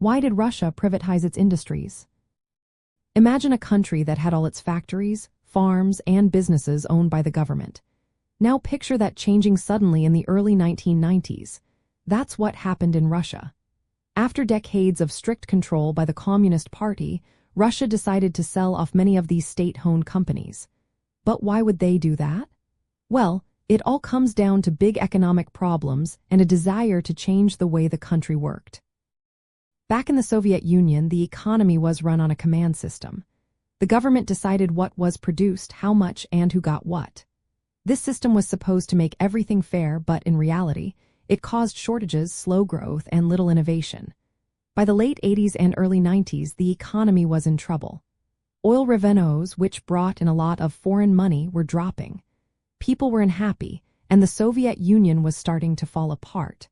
Why did Russia privatize its industries? Imagine a country that had all its factories, farms, and businesses owned by the government. Now picture that changing suddenly in the early 1990s. That's what happened in Russia. After decades of strict control by the Communist Party, Russia decided to sell off many of these state-owned companies. But why would they do that? Well, it all comes down to big economic problems and a desire to change the way the country worked. Back in the Soviet Union, the economy was run on a command system. The government decided what was produced, how much, and who got what. This system was supposed to make everything fair, but in reality, it caused shortages, slow growth, and little innovation. By the late 80s and early 90s, the economy was in trouble. Oil revenues, which brought in a lot of foreign money, were dropping. People were unhappy, and the Soviet Union was starting to fall apart.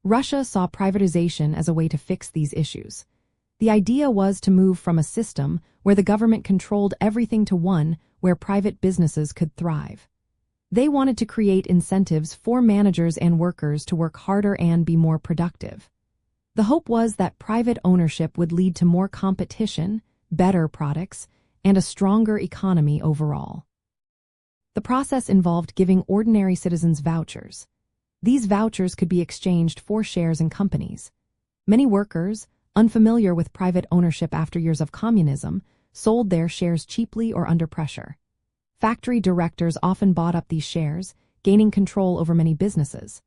Russia saw privatization as a way to fix these issues. The idea was to move from a system where the government controlled everything to one where private businesses could thrive. They wanted to create incentives for managers and workers to work harder and be more productive. The hope was that private ownership would lead to more competition, better products, and a stronger economy overall. The process involved giving ordinary citizens vouchers. These vouchers could be exchanged for shares in companies. Many workers, unfamiliar with private ownership after years of communism, sold their shares cheaply or under pressure. Factory directors often bought up these shares, gaining control over many businesses.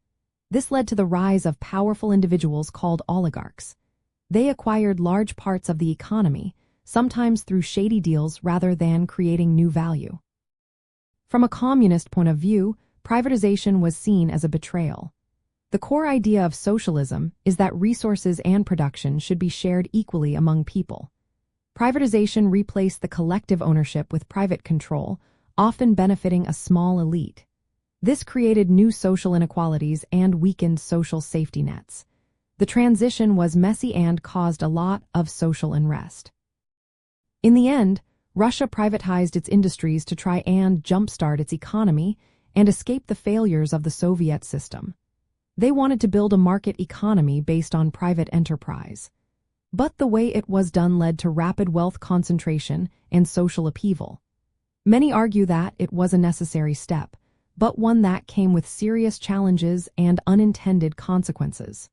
This led to the rise of powerful individuals called oligarchs. They acquired large parts of the economy, sometimes through shady deals rather than creating new value. From a communist point of view, privatization was seen as a betrayal. The core idea of socialism is that resources and production should be shared equally among people. Privatization replaced the collective ownership with private control, often benefiting a small elite. This created new social inequalities and weakened social safety nets. The transition was messy and caused a lot of social unrest. In the end, Russia privatized its industries to try and jumpstart its economy and escape the failures of the Soviet system. They wanted to build a market economy based on private enterprise. But the way it was done led to rapid wealth concentration and social upheaval. Many argue that it was a necessary step, but one that came with serious challenges and unintended consequences.